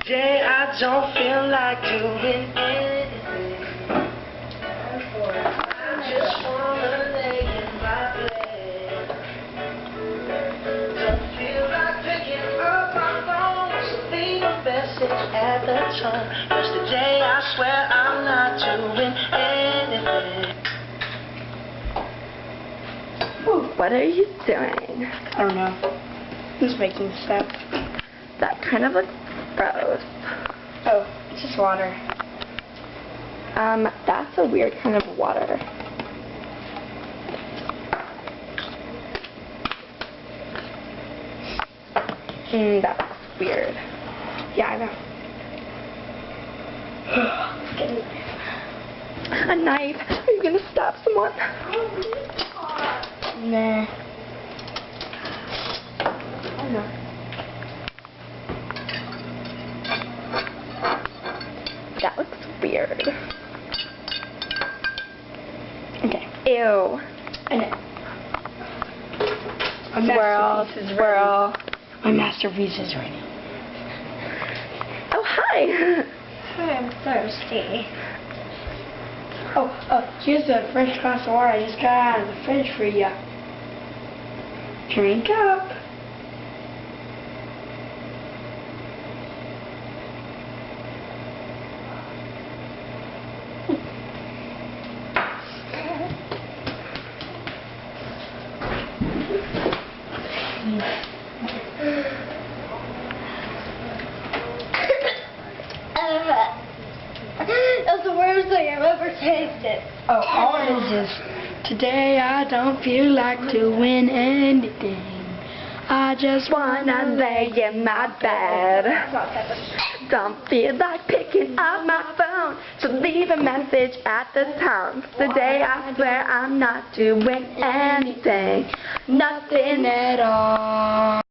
Today I don't feel like doing anything. I just wanna lay in my bed. Don't feel like picking up my phone, so leave a message at the tone. 'Cause today I swear I'm not doing anything. Ooh, what are you doing? I don't know. Who's making stuff? That kind of looks gross. Oh, it's just water. That's a weird kind of water. That looks weird. Yeah, I know. A knife. Are you gonna stab someone? Nah. I know. That looks weird. Okay. Ew. I know. Swirl, swirl. My masterpiece is ready. Oh, hi. I'm thirsty. Oh, here's the French glass of water I just got out of the fridge for you. Drink up. That's the worst thing I've ever tasted. Oh, all it is today I don't feel like doing anything. I just Wanna lay in my bed. Don't feel like picking up my phone, so leave a message at the tone. Today I swear I'm not doing anything. Nothing at all.